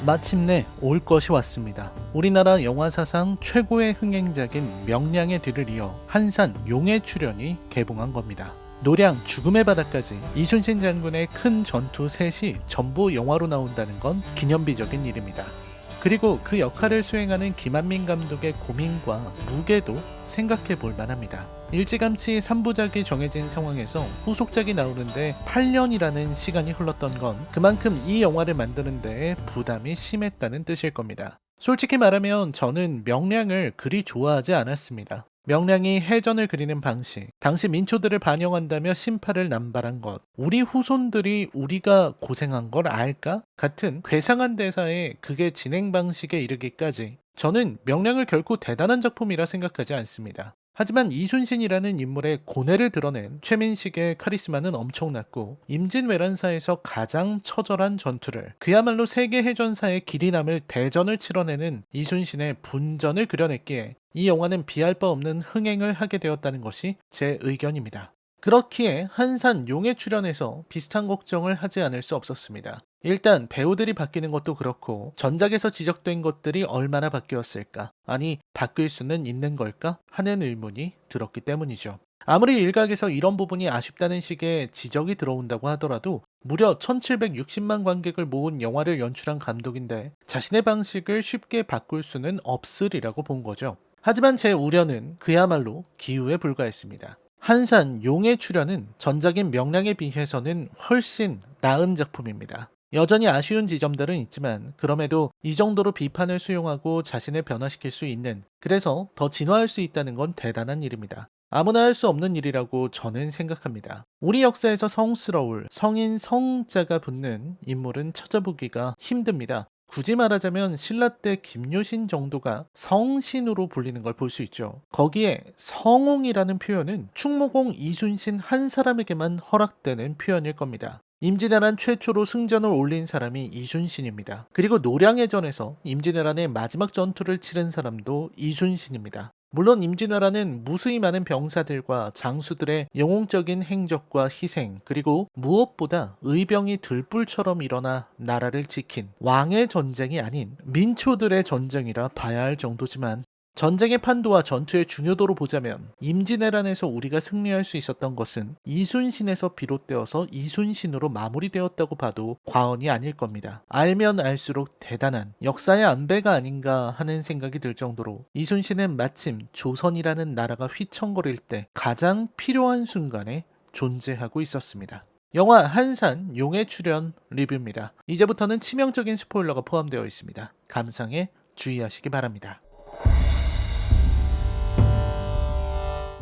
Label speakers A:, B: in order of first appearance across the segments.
A: 마침내 올 것이 왔습니다. 우리나라 영화사상 최고의 흥행작인 명량의 뒤를 이어 한산 용의 출연이 개봉한 겁니다. 노량 죽음의 바다까지 이순신 장군의 큰 전투 셋이 전부 영화로 나온다는 건 기념비적인 일입니다. 그리고 그 역할을 수행하는 김한민 감독의 고민과 무게도 생각해 볼 만합니다. 일찌감치 3부작이 정해진 상황에서 후속작이 나오는데 8년이라는 시간이 흘렀던 건 그만큼 이 영화를 만드는 데에 부담이 심했다는 뜻일 겁니다. 솔직히 말하면 저는 명량을 그리 좋아하지 않았습니다. 명량이 해전을 그리는 방식, 당시 민초들을 반영한다며 신파를 남발한 것, 우리 후손들이 우리가 고생한 걸 알까? 같은 괴상한 대사에 그게 진행 방식에 이르기까지 저는 명량을 결코 대단한 작품이라 생각하지 않습니다. 하지만 이순신이라는 인물의 고뇌를 드러낸 최민식의 카리스마는 엄청났고 임진왜란사에서 가장 처절한 전투를 그야말로 세계 해전사의 길이 남을 대전을 치러내는 이순신의 분전을 그려냈기에 이 영화는 비할 바 없는 흥행을 하게 되었다는 것이 제 의견입니다. 그렇기에 한산 용에 출연해서 비슷한 걱정을 하지 않을 수 없었습니다. 일단 배우들이 바뀌는 것도 그렇고 전작에서 지적된 것들이 얼마나 바뀌었을까? 아니 바뀔 수는 있는 걸까? 하는 의문이 들었기 때문이죠. 아무리 일각에서 이런 부분이 아쉽다는 식의 지적이 들어온다고 하더라도 무려 1760만 관객을 모은 영화를 연출한 감독인데 자신의 방식을 쉽게 바꿀 수는 없으리라고 본 거죠. 하지만 제 우려는 그야말로 기우에 불과했습니다. 한산 용의 출연은 전작인 명량에 비해서는 훨씬 나은 작품입니다. 여전히 아쉬운 지점들은 있지만 그럼에도 이 정도로 비판을 수용하고 자신을 변화시킬 수 있는, 그래서 더 진화할 수 있다는 건 대단한 일입니다. 아무나 할 수 없는 일이라고 저는 생각합니다. 우리 역사에서 성스러울 성인 성자가 붙는 인물은 찾아보기가 힘듭니다. 굳이 말하자면 신라 때 김유신 정도가 성신으로 불리는 걸 볼 수 있죠. 거기에 성웅이라는 표현은 충무공 이순신 한 사람에게만 허락되는 표현일 겁니다. 임진왜란 최초로 승전을 올린 사람이 이순신입니다. 그리고 노량해전에서 임진왜란의 마지막 전투를 치른 사람도 이순신입니다. 물론 임진왜란은 무수히 많은 병사들과 장수들의 영웅적인 행적과 희생, 그리고 무엇보다 의병이 들불처럼 일어나 나라를 지킨 왕의 전쟁이 아닌 민초들의 전쟁이라 봐야 할 정도지만, 전쟁의 판도와 전투의 중요도로 보자면 임진왜란에서 우리가 승리할 수 있었던 것은 이순신에서 비롯되어서 이순신으로 마무리되었다고 봐도 과언이 아닐 겁니다. 알면 알수록 대단한 역사의 안배가 아닌가 하는 생각이 들 정도로 이순신은 마침 조선이라는 나라가 휘청거릴 때 가장 필요한 순간에 존재하고 있었습니다. 영화 한산 용의 출연 리뷰입니다. 이제부터는 치명적인 스포일러가 포함되어 있습니다. 감상에 주의하시기 바랍니다.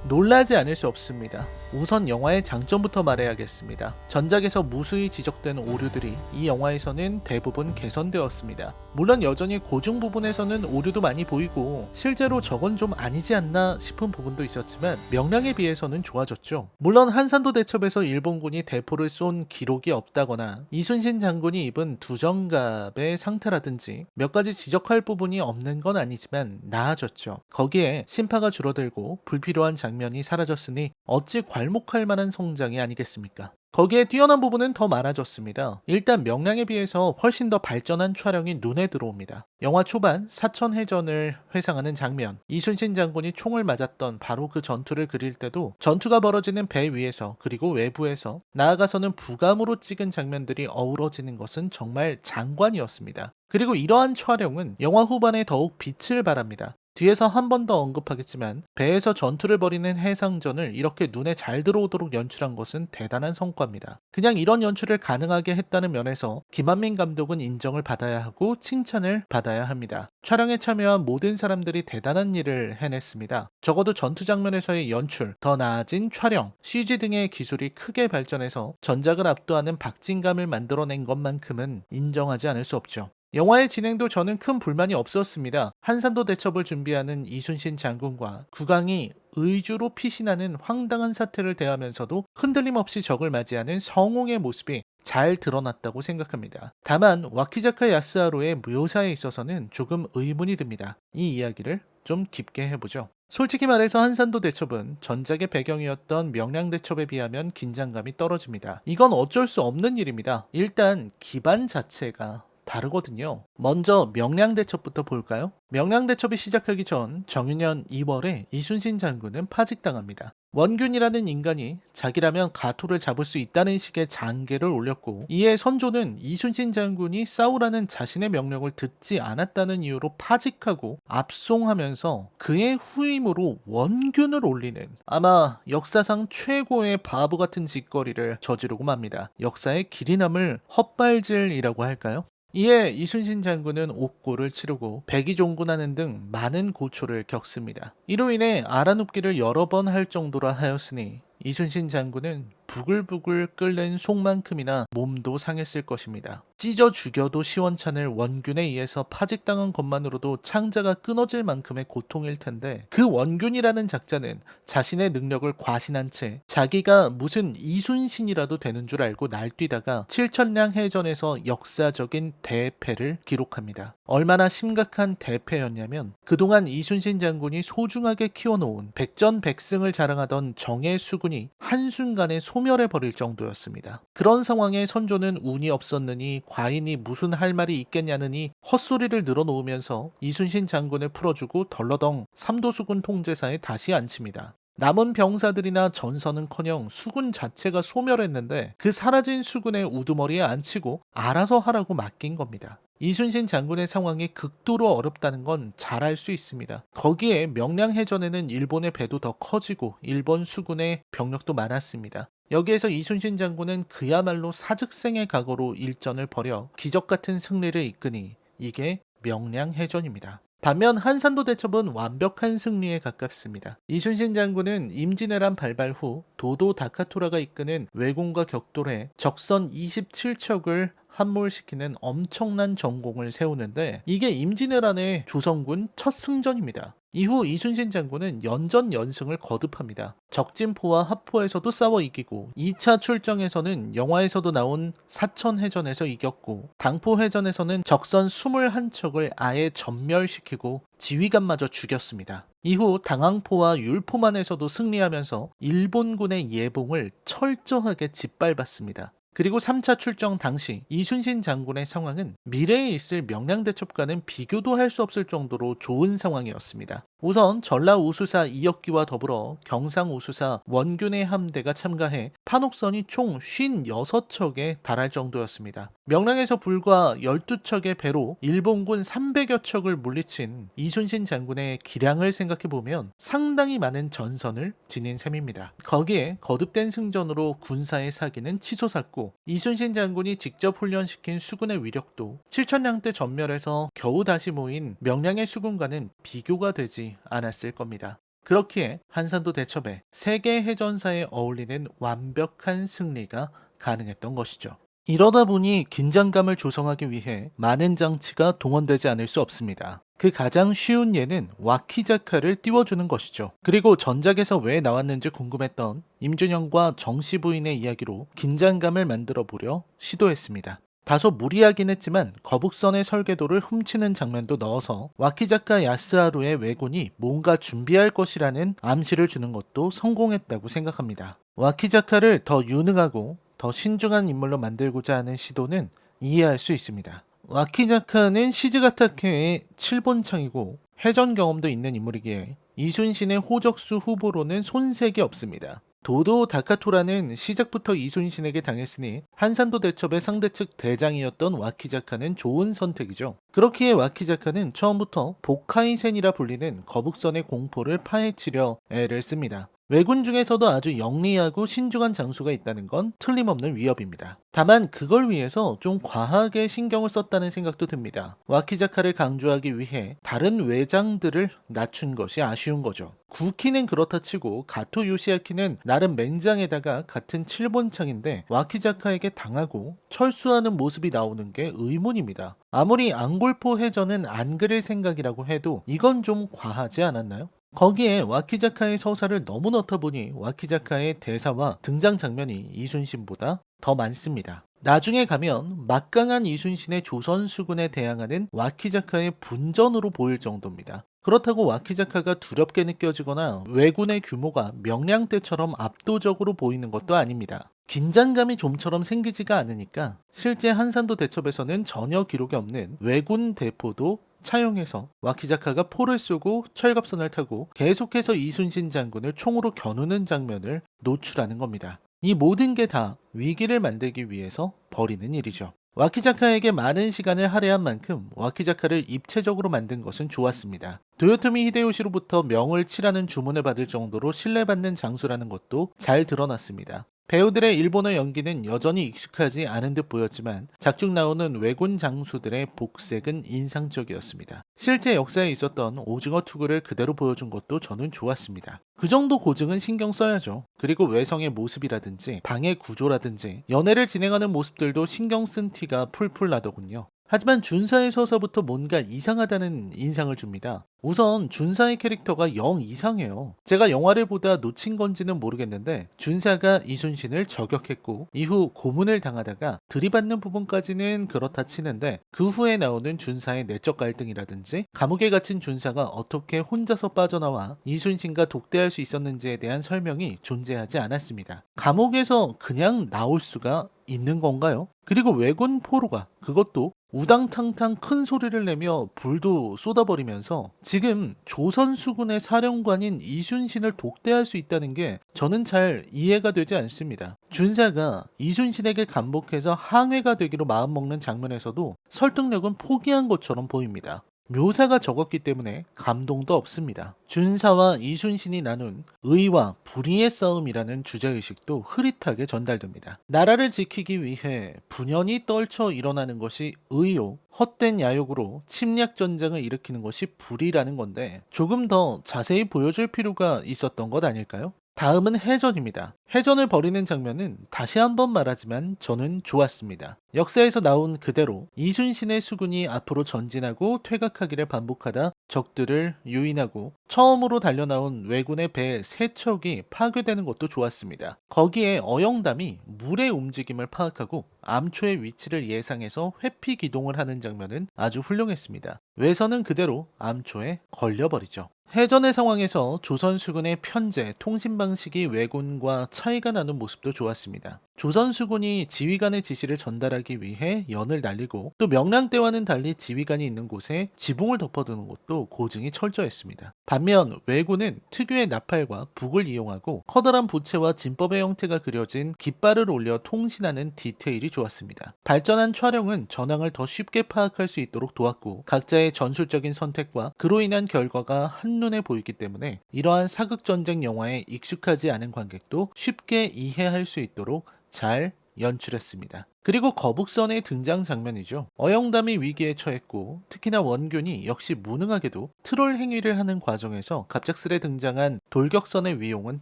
A: 놀라지 않을 수 없습니다. 우선 영화의 장점부터 말해야겠습니다. 전작에서 무수히 지적된 오류들이 이 영화에서는 대부분 개선되었습니다. 물론 여전히 고중 부분에서는 오류도 많이 보이고 실제로 저건 좀 아니지 않나 싶은 부분도 있었지만 명량에 비해서는 좋아졌죠. 물론 한산도 대첩에서 일본군이 대포를 쏜 기록이 없다거나 이순신 장군이 입은 두정갑의 상태라든지 몇 가지 지적할 부분이 없는 건 아니지만 나아졌죠. 거기에 신파가 줄어들고 불필요한 장면이 사라졌으니 어찌 괄목할 만한 성장이 아니겠습니까? 거기에 뛰어난 부분은 더 많아졌습니다. 일단 명량에 비해서 훨씬 더 발전한 촬영이 눈에 들어옵니다. 영화 초반 사천해전을 회상하는 장면, 이순신 장군이 총을 맞았던 바로 그 전투를 그릴 때도 전투가 벌어지는 배 위에서 그리고 외부에서 나아가서는 부감으로 찍은 장면들이 어우러지는 것은 정말 장관이었습니다. 그리고 이러한 촬영은 영화 후반에 더욱 빛을 발합니다. 뒤에서 한 번 더 언급하겠지만 배에서 전투를 벌이는 해상전을 이렇게 눈에 잘 들어오도록 연출한 것은 대단한 성과입니다. 그냥 이런 연출을 가능하게 했다는 면에서 김한민 감독은 인정을 받아야 하고 칭찬을 받아야 합니다. 촬영에 참여한 모든 사람들이 대단한 일을 해냈습니다. 적어도 전투 장면에서의 연출, 더 나아진 촬영, CG 등의 기술이 크게 발전해서 전작을 압도하는 박진감을 만들어낸 것만큼은 인정하지 않을 수 없죠. 영화의 진행도 저는 큰 불만이 없었습니다. 한산도 대첩을 준비하는 이순신 장군과 국왕이 의주로 피신하는 황당한 사태를 대하면서도 흔들림 없이 적을 맞이하는 성웅의 모습이 잘 드러났다고 생각합니다. 다만 와키자카 야스하로의 묘사에 있어서는 조금 의문이 듭니다. 이 이야기를 좀 깊게 해보죠. 솔직히 말해서 한산도 대첩은 전작의 배경이었던 명량 대첩에 비하면 긴장감이 떨어집니다. 이건 어쩔 수 없는 일입니다. 일단 기반 자체가 다르거든요. 먼저 명량대첩부터 볼까요? 명량대첩이 시작하기 전 정유년 2월에 이순신 장군은 파직당합니다. 원균이라는 인간이 자기라면 가토를 잡을 수 있다는 식의 장계를 올렸고, 이에 선조는 이순신 장군이 싸우라는 자신의 명령을 듣지 않았다는 이유로 파직하고 압송하면서 그의 후임으로 원균을 올리는, 아마 역사상 최고의 바보 같은 짓거리를 저지르고 맙니다. 역사의 길이 남을 헛발질이라고 할까요? 이에 이순신 장군은 옥고를 치르고 백의종군하는 등 많은 고초를 겪습니다. 이로 인해 알아눕기를 여러 번 할 정도라 하였으니 이순신 장군은 부글부글 끓는 속만큼이나 몸도 상했을 것입니다. 찢어 죽여도 시원찮을 원균에 의해서 파직당한 것만으로도 창자가 끊어질 만큼의 고통일 텐데, 그 원균이라는 작자는 자신의 능력을 과신한 채 자기가 무슨 이순신이라도 되는 줄 알고 날뛰다가 칠천량 해전에서 역사적인 대패를 기록합니다. 얼마나 심각한 대패였냐면, 그동안 이순신 장군이 소중하게 키워놓은 백전백승을 자랑하던 정예 수군이 한순간에 소멸해버릴 정도였습니다. 그런 상황에 선조는 운이 없었느니 과인이 무슨 할 말이 있겠냐느니 헛소리를 늘어놓으면서 이순신 장군을 풀어주고 덜러덩 삼도수군 통제사에 다시 앉힙니다. 남은 병사들이나 전선은커녕 수군 자체가 소멸했는데 그 사라진 수군의 우두머리에 앉히고 알아서 하라고 맡긴 겁니다. 이순신 장군의 상황이 극도로 어렵다는 건 잘 알 수 있습니다. 거기에 명량해전에는 일본의 배도 더 커지고 일본 수군의 병력도 많았습니다. 여기에서 이순신 장군은 그야말로 사즉생의 각오로 일전을 벌여 기적같은 승리를 이끄니 이게 명량해전입니다. 반면 한산도 대첩은 완벽한 승리에 가깝습니다. 이순신 장군은 임진왜란 발발 후 도도 다카토라가 이끄는 왜군과 격돌해 적선 27척을 함몰시키는 엄청난 전공을 세우는데, 이게 임진왜란의 조선군 첫 승전입니다. 이후 이순신 장군은 연전연승을 거듭합니다. 적진포와 합포에서도 싸워 이기고 2차 출정에서는 영화에서도 나온 사천해전에서 이겼고, 당포해전에서는 적선 21척을 아예 전멸시키고 지휘관마저 죽였습니다. 이후 당항포와 율포만에서도 승리하면서 일본군의 예봉을 철저하게 짓밟았습니다. 그리고 3차 출정 당시 이순신 장군의 상황은 미래에 있을 명량대첩과는 비교도 할 수 없을 정도로 좋은 상황이었습니다. 우선 전라우수사 이역기와 더불어 경상우수사 원균의 함대가 참가해 판옥선이 총 56척에 달할 정도였습니다. 명량에서 불과 12척의 배로 일본군 300여 척을 물리친 이순신 장군의 기량을 생각해보면 상당히 많은 전선을 지닌 셈입니다. 거기에 거듭된 승전으로 군사의 사기는 치솟았고, 이순신 장군이 직접 훈련시킨 수군의 위력도 칠천량 때 전멸해서 겨우 다시 모인 명량의 수군과는 비교가 되지 않았을 겁니다. 그렇기에 한산도 대첩에 세계 해전사에 어울리는 완벽한 승리가 가능했던 것이죠. 이러다 보니 긴장감을 조성하기 위해 많은 장치가 동원되지 않을 수 없습니다. 그 가장 쉬운 예는 와키자카를 띄워주는 것이죠. 그리고 전작에서 왜 나왔는지 궁금했던 임준영과 정씨 부인의 이야기로 긴장감을 만들어 보려 시도했습니다. 다소 무리하긴 했지만 거북선의 설계도를 훔치는 장면도 넣어서 와키자카 야스하루의 왜군이 뭔가 준비할 것이라는 암시를 주는 것도 성공했다고 생각합니다. 와키자카를 더 유능하고 더 신중한 인물로 만들고자 하는 시도는 이해할 수 있습니다. 와키자카는 시즈가타케의 7본창이고 해전 경험도 있는 인물이기에 이순신의 호적수 후보로는 손색이 없습니다. 도도 다카토라는 시작부터 이순신에게 당했으니 한산도 대첩의 상대측 대장이었던 와키자카는 좋은 선택이죠. 그렇기에 와키자카는 처음부터 보카이센이라 불리는 거북선의 공포를 파헤치려 애를 씁니다. 왜군 중에서도 아주 영리하고 신중한 장수가 있다는 건 틀림없는 위협입니다. 다만 그걸 위해서 좀 과하게 신경을 썼다는 생각도 듭니다. 와키자카를 강조하기 위해 다른 외장들을 낮춘 것이 아쉬운 거죠. 구키는 그렇다 치고 가토 요시아키는 나름 맹장에다가 같은 7본창인데 와키자카에게 당하고 철수하는 모습이 나오는 게 의문입니다. 아무리 앙골포 해전은 안 그릴 생각이라고 해도 이건 좀 과하지 않았나요? 거기에 와키자카의 서사를 너무 넣다 보니 와키자카의 대사와 등장 장면이 이순신보다 더 많습니다. 나중에 가면 막강한 이순신의 조선 수군에 대항하는 와키자카의 분전으로 보일 정도입니다. 그렇다고 와키자카가 두렵게 느껴지거나 왜군의 규모가 명량 때처럼 압도적으로 보이는 것도 아닙니다. 긴장감이 좀처럼 생기지가 않으니까 실제 한산도 대첩에서는 전혀 기록이 없는 왜군 대포도 차용해서 와키자카가 포를 쏘고 철갑선을 타고 계속해서 이순신 장군을 총으로 겨누는 장면을 노출하는 겁니다. 이 모든 게 다 위기를 만들기 위해서 벌이는 일이죠. 와키자카에게 많은 시간을 할애한 만큼 와키자카를 입체적으로 만든 것은 좋았습니다. 도요토미 히데요시로부터 명을 치라는 주문을 받을 정도로 신뢰받는 장수라는 것도 잘 드러났습니다. 배우들의 일본어 연기는 여전히 익숙하지 않은 듯 보였지만 작중 나오는 왜군 장수들의 복색은 인상적이었습니다. 실제 역사에 있었던 오징어 투구를 그대로 보여준 것도 저는 좋았습니다. 그 정도 고증은 신경 써야죠. 그리고 외성의 모습이라든지 방의 구조라든지 연애를 진행하는 모습들도 신경 쓴 티가 풀풀 나더군요. 하지만 준사에 서서부터 뭔가 이상하다는 인상을 줍니다. 우선 준사의 캐릭터가 영 이상해요. 제가 영화를 보다 놓친 건지는 모르겠는데 준사가 이순신을 저격했고 이후 고문을 당하다가 들이받는 부분까지는 그렇다 치는데 그 후에 나오는 준사의 내적 갈등이라든지 감옥에 갇힌 준사가 어떻게 혼자서 빠져나와 이순신과 독대할 수 있었는지에 대한 설명이 존재하지 않았습니다. 감옥에서 그냥 나올 수가 있는 건가요? 그리고 왜군 포로가 그것도 우당탕탕 큰 소리를 내며 불도 쏟아버리면서 지금 조선 수군의 사령관인 이순신을 독대할 수 있다는 게 저는 잘 이해가 되지 않습니다. 준사가 이순신에게 감복해서 항해가 되기로 마음먹는 장면에서도 설득력은 포기한 것처럼 보입니다. 묘사가 적었기 때문에 감동도 없습니다. 준사와 이순신이 나눈 의와 불의의 싸움이라는 주제의식도 흐릿하게 전달됩니다. 나라를 지키기 위해 분연히 떨쳐 일어나는 것이 의요, 헛된 야욕으로 침략 전쟁을 일으키는 것이 불의라는 건데 조금 더 자세히 보여줄 필요가 있었던 것 아닐까요? 다음은 해전입니다. 해전을 벌이는 장면은 다시 한번 말하지만 저는 좋았습니다. 역사에서 나온 그대로 이순신의 수군이 앞으로 전진하고 퇴각하기를 반복하다 적들을 유인하고 처음으로 달려나온 왜군의 배 3척이 파괴되는 것도 좋았습니다. 거기에 어영담이 물의 움직임을 파악하고 암초의 위치를 예상해서 회피 기동을 하는 장면은 아주 훌륭했습니다. 외선은 그대로 암초에 걸려버리죠. 해전의 상황에서 조선 수군의 편제, 통신 방식이 왜군과 차이가 나는 모습도 좋았습니다. 조선 수군이 지휘관의 지시를 전달하기 위해 연을 날리고 또 명량대와는 달리 지휘관이 있는 곳에 지붕을 덮어두는 것도 고증이 철저했습니다. 반면 왜군은 특유의 나팔과 북을 이용하고 커다란 부채와 진법의 형태가 그려진 깃발을 올려 통신하는 디테일이 좋았습니다. 발전한 촬영은 전황을 더 쉽게 파악할 수 있도록 도왔고 각자의 전술적인 선택과 그로 인한 결과가 한눈에 보이기 때문에 이러한 사극전쟁 영화에 익숙하지 않은 관객도 쉽게 이해할 수 있도록 잘 연출했습니다. 그리고 거북선의 등장 장면이죠. 어영담이 위기에 처했고 특히나 원균이 역시 무능하게도 트롤 행위를 하는 과정에서 갑작스레 등장한 돌격선의 위용은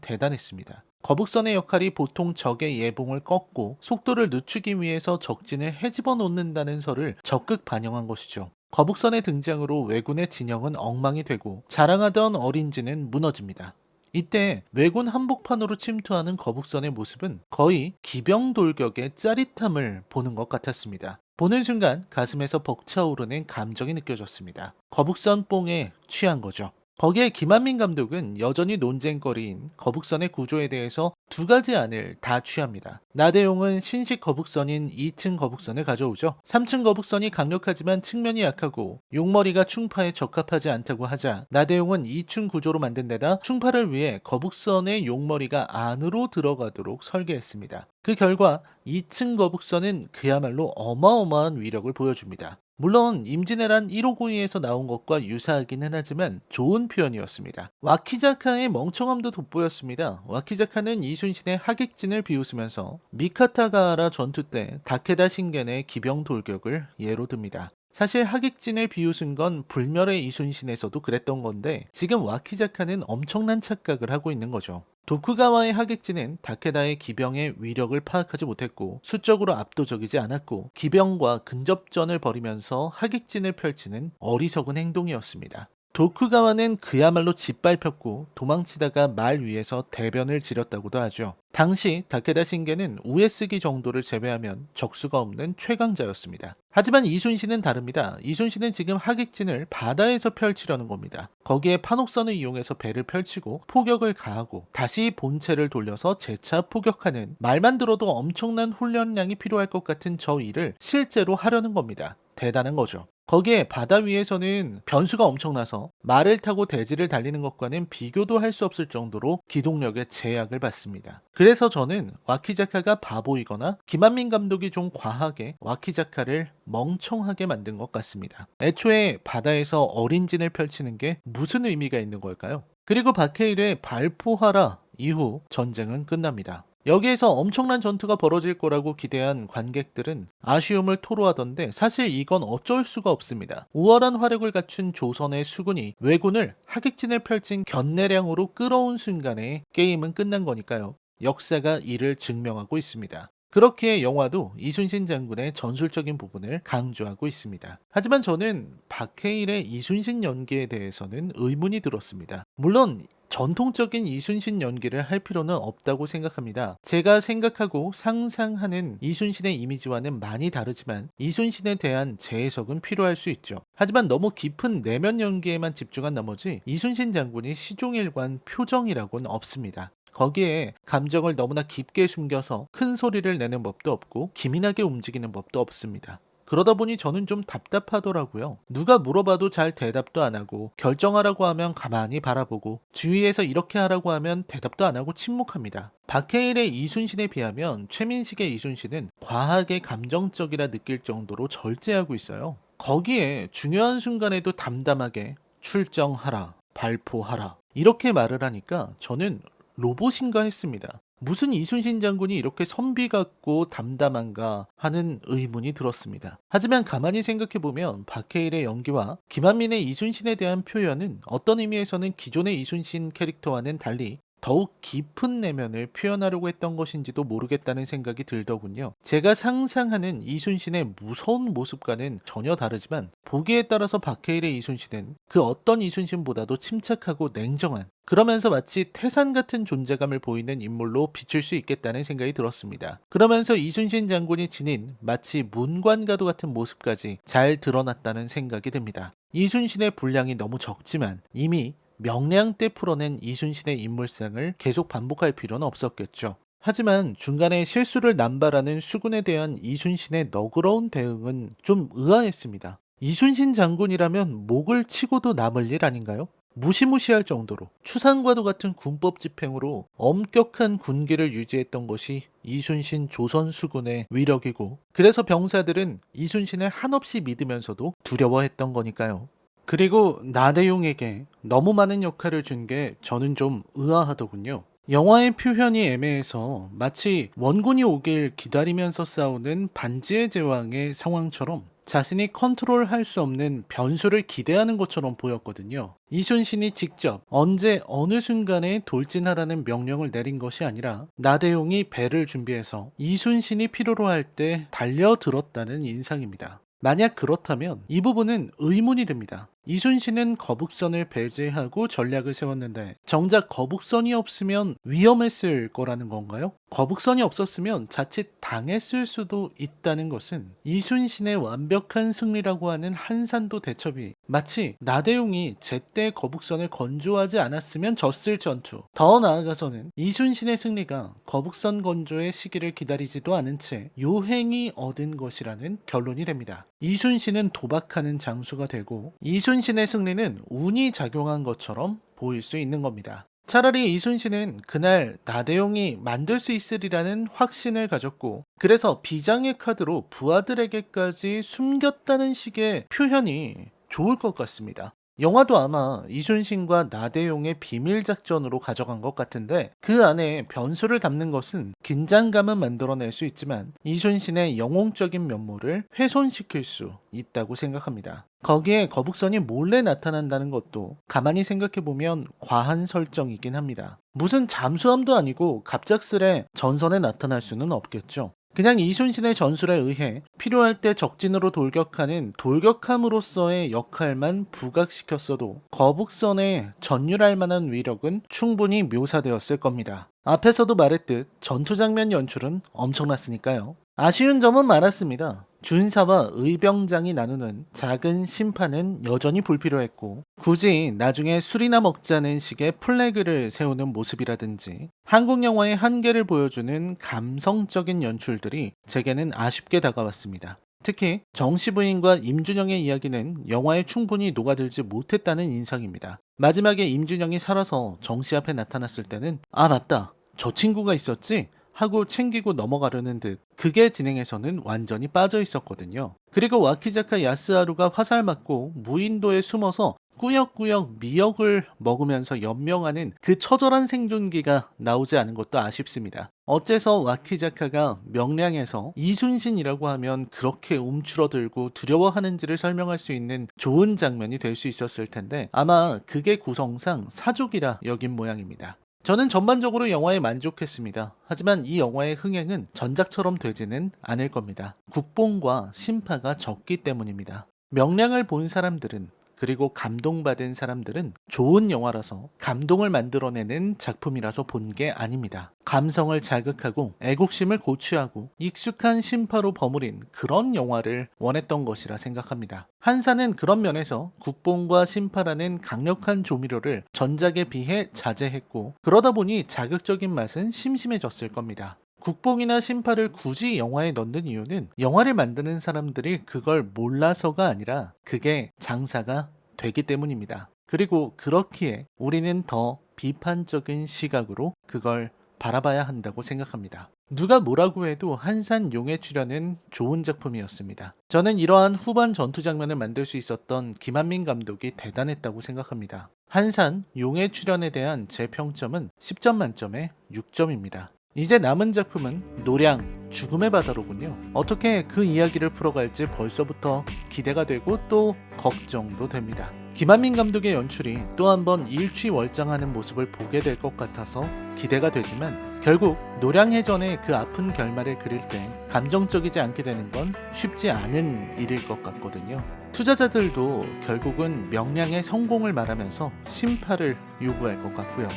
A: 대단했습니다. 거북선의 역할이 보통 적의 예봉을 꺾고 속도를 늦추기 위해서 적진을 헤집어 놓는다는 설을 적극 반영한 것이죠. 거북선의 등장으로 왜군의 진영은 엉망이 되고 자랑하던 어린지는 무너집니다. 이때 왜군 한복판으로 침투하는 거북선의 모습은 거의 기병 돌격의 짜릿함을 보는 것 같았습니다. 보는 순간 가슴에서 벅차오르는 감정이 느껴졌습니다. 거북선 뽕에 취한 거죠. 거기에 김한민 감독은 여전히 논쟁거리인 거북선의 구조에 대해서 2가지 안을 다 취합니다. 나대용은 신식 거북선인 2층 거북선을 가져오죠. 3층 거북선이 강력하지만 측면이 약하고 용머리가 충파에 적합하지 않다고 하자 나대용은 2층 구조로 만든 데다 충파를 위해 거북선의 용머리가 안으로 들어가도록 설계했습니다. 그 결과 2층 거북선은 그야말로 어마어마한 위력을 보여줍니다. 물론 임진왜란 1592에서 나온 것과 유사하기는 하지만 좋은 표현이었습니다. 와키자카의 멍청함도 돋보였습니다. 와키자카는 이순신의 하객진을 비웃으면서 미카타가하라 전투 때 다케다 신겐의 기병 돌격을 예로 듭니다. 사실 하객진을 비웃은 건 불멸의 이순신에서도 그랬던 건데 지금 와키자카는 엄청난 착각을 하고 있는 거죠. 도쿠가와의 하객진은 다케다의 기병의 위력을 파악하지 못했고 수적으로 압도적이지 않았고 기병과 근접전을 벌이면서 하객진을 펼치는 어리석은 행동이었습니다. 도쿠가와는 그야말로 짓밟혔고 도망치다가 말 위에서 대변을 지렸다고도 하죠. 당시 다케다 신게는 우에스기 정도를 제외하면 적수가 없는 최강자였습니다. 하지만 이순신은 다릅니다. 이순신은 지금 하객진을 바다에서 펼치려는 겁니다. 거기에 판옥선을 이용해서 배를 펼치고 포격을 가하고 다시 본체를 돌려서 재차 포격하는, 말만 들어도 엄청난 훈련량이 필요할 것 같은 저 일을 실제로 하려는 겁니다. 대단한 거죠. 거기에 바다 위에서는 변수가 엄청나서 말을 타고 대지를 달리는 것과는 비교도 할 수 없을 정도로 기동력에 제약을 받습니다. 그래서 저는 와키자카가 바보이거나 김한민 감독이 좀 과하게 와키자카를 멍청하게 만든 것 같습니다. 애초에 바다에서 어린진을 펼치는 게 무슨 의미가 있는 걸까요? 그리고 박해일의 발포하라 이후 전쟁은 끝납니다. 여기에서 엄청난 전투가 벌어질 거라고 기대한 관객들은 아쉬움을 토로하던데 사실 이건 어쩔 수가 없습니다. 우월한 화력을 갖춘 조선의 수군이 왜군을 하객진을 펼친 견내량으로 끌어온 순간에 게임은 끝난 거니까요. 역사가 이를 증명하고 있습니다. 그렇기에 영화도 이순신 장군의 전술적인 부분을 강조하고 있습니다. 하지만 저는 박해일의 이순신 연기에 대해서는 의문이 들었습니다. 물론 전통적인 이순신 연기를 할 필요는 없다고 생각합니다. 제가 생각하고 상상하는 이순신의 이미지와는 많이 다르지만 이순신에 대한 재해석은 필요할 수 있죠. 하지만 너무 깊은 내면 연기에만 집중한 나머지 이순신 장군이 시종일관 표정이라고는 없습니다. 거기에 감정을 너무나 깊게 숨겨서 큰 소리를 내는 법도 없고 기민하게 움직이는 법도 없습니다. 그러다 보니 저는 좀 답답하더라고요. 누가 물어봐도 잘 대답도 안 하고, 결정하라고 하면 가만히 바라보고, 주위에서 이렇게 하라고 하면 대답도 안 하고 침묵합니다. 박해일의 이순신에 비하면 최민식의 이순신은 과하게 감정적이라 느낄 정도로 절제하고 있어요. 거기에 중요한 순간에도 담담하게 출정하라, 발포하라 이렇게 말을 하니까 저는 로봇인가 했습니다. 무슨 이순신 장군이 이렇게 선비 같고 담담한가 하는 의문이 들었습니다. 하지만 가만히 생각해보면 박해일의 연기와 김한민의 이순신에 대한 표현은 어떤 의미에서는 기존의 이순신 캐릭터와는 달리 더욱 깊은 내면을 표현하려고 했던 것인지도 모르겠다는 생각이 들더군요. 제가 상상하는 이순신의 무서운 모습과는 전혀 다르지만 보기에 따라서 박해일의 이순신은 그 어떤 이순신보다도 침착하고 냉정한, 그러면서 마치 태산 같은 존재감을 보이는 인물로 비출 수 있겠다는 생각이 들었습니다. 그러면서 이순신 장군이 지닌 마치 문관가도 같은 모습까지 잘 드러났다는 생각이 듭니다. 이순신의 분량이 너무 적지만 이미 명량 때 풀어낸 이순신의 인물상을 계속 반복할 필요는 없었겠죠. 하지만 중간에 실수를 남발하는 수군에 대한 이순신의 너그러운 대응은 좀 의아했습니다. 이순신 장군이라면 목을 치고도 남을 일 아닌가요? 무시무시할 정도로 추상과도 같은 군법 집행으로 엄격한 군기를 유지했던 것이 이순신 조선 수군의 위력이고, 그래서 병사들은 이순신을 한없이 믿으면서도 두려워했던 거니까요. 그리고 나대용에게 너무 많은 역할을 준 게 저는 좀 의아하더군요. 영화의 표현이 애매해서 마치 원군이 오길 기다리면서 싸우는 반지의 제왕의 상황처럼 자신이 컨트롤할 수 없는 변수를 기대하는 것처럼 보였거든요. 이순신이 직접 언제 어느 순간에 돌진하라는 명령을 내린 것이 아니라 나대용이 배를 준비해서 이순신이 필요로 할 때 달려들었다는 인상입니다. 만약 그렇다면 이 부분은 의문이 듭니다. 이순신은 거북선을 배제하고 전략을 세웠는데 정작 거북선이 없으면 위험했을 거라는 건가요? 거북선이 없었으면 자칫 당했을 수도 있다는 것은 이순신의 완벽한 승리라고 하는 한산도 대첩이 마치 나대용이 제때 거북선을 건조하지 않았으면 졌을 전투, 더 나아가서는 이순신의 승리가 거북선 건조의 시기를 기다리지도 않은 채 요행이 얻은 것이라는 결론이 됩니다. 이순신은 도박하는 장수가 되고 이순신의 승리는 운이 작용한 것처럼 보일 수 있는 겁니다. 차라리 이순신은 그날 나대용이 만들 수 있으리라는 확신을 가졌고, 그래서 비장의 카드로 부하들에게까지 숨겼다는 식의 표현이 좋을 것 같습니다. 영화도 아마 이순신과 나대용의 비밀 작전으로 가져간 것 같은데 그 안에 변수를 담는 것은 긴장감은 만들어낼 수 있지만 이순신의 영웅적인 면모를 훼손시킬 수 있다고 생각합니다. 거기에 거북선이 몰래 나타난다는 것도 가만히 생각해보면 과한 설정이긴 합니다. 무슨 잠수함도 아니고 갑작스레 전선에 나타날 수는 없겠죠. 그냥 이순신의 전술에 의해 필요할 때 적진으로 돌격하는 돌격함으로서의 역할만 부각시켰어도 거북선에 전율할 만한 위력은 충분히 묘사되었을 겁니다. 앞에서도 말했듯 전투 장면 연출은 엄청났으니까요. 아쉬운 점은 많았습니다. 준사와 의병장이 나누는 작은 심판은 여전히 불필요했고, 굳이 나중에 술이나 먹자는 식의 플래그를 세우는 모습이라든지 한국 영화의 한계를 보여주는 감성적인 연출들이 제게는 아쉽게 다가왔습니다. 특히 정씨 부인과 임준영의 이야기는 영화에 충분히 녹아들지 못했다는 인상입니다. 마지막에 임준영이 살아서 정씨 앞에 나타났을 때는 아 맞다, 저 친구가 있었지? 하고 챙기고 넘어가려는 듯 그게 진행에서는 완전히 빠져 있었거든요. 그리고 와키자카 야스하루가 화살 맞고 무인도에 숨어서 꾸역꾸역 미역을 먹으면서 연명하는 그 처절한 생존기가 나오지 않은 것도 아쉽습니다. 어째서 와키자카가 명량에서 이순신이라고 하면 그렇게 움츠러들고 두려워하는지를 설명할 수 있는 좋은 장면이 될 수 있었을 텐데 아마 그게 구성상 사족이라 여긴 모양입니다. 저는 전반적으로 영화에 만족했습니다. 하지만 이 영화의 흥행은 전작처럼 되지는 않을 겁니다. 국뽕과 신파가 적기 때문입니다. 명량을 본 사람들은, 그리고 감동받은 사람들은 좋은 영화라서 감동을 만들어내는 작품이라서 본 게 아닙니다. 감성을 자극하고 애국심을 고취하고 익숙한 신파로 버무린 그런 영화를 원했던 것이라 생각합니다. 한사는 그런 면에서 국뽕과 신파라는 강력한 조미료를 전작에 비해 자제했고, 그러다 보니 자극적인 맛은 심심해졌을 겁니다. 국뽕이나 신파를 굳이 영화에 넣는 이유는 영화를 만드는 사람들이 그걸 몰라서가 아니라 그게 장사가 되기 때문입니다. 그리고 그렇기에 우리는 더 비판적인 시각으로 그걸 바라봐야 한다고 생각합니다. 누가 뭐라고 해도 한산 용의 출연은 좋은 작품이었습니다. 저는 이러한 후반 전투 장면을 만들 수 있었던 김한민 감독이 대단했다고 생각합니다. 한산 용의 출연에 대한 제 평점은 10점 만점에 6점입니다. 이제 남은 작품은 노량, 죽음의 바다로군요. 어떻게 그 이야기를 풀어갈지 벌써부터 기대가 되고 또 걱정도 됩니다. 김한민 감독의 연출이 또 한 번 일취월장하는 모습을 보게 될 것 같아서 기대가 되지만 결국 노량해전의 그 아픈 결말을 그릴 때 감정적이지 않게 되는 건 쉽지 않은 일일 것 같거든요. 투자자들도 결국은 명량의 성공을 말하면서 심파를 요구할 것 같고요.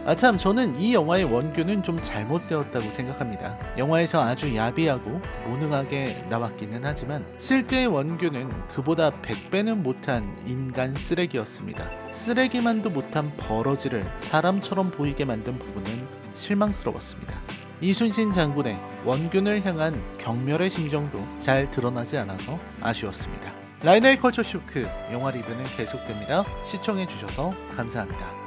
A: 아참, 저는 이 영화의 원규는 좀 잘못되었다고 생각합니다. 영화에서 아주 야비하고 무능하게 나왔기는 하지만 실제의 원규는 그보다 100배는 못한 인간 쓰레기였습니다. 쓰레기만도 못한 버러지를 사람처럼 보이게 만든 부분은 실망스러웠습니다. 이순신 장군의 원균을 향한 경멸의 심정도 잘 드러나지 않아서 아쉬웠습니다. 라이너의 컬처 쇼크 영화 리뷰는 계속됩니다. 시청해주셔서 감사합니다.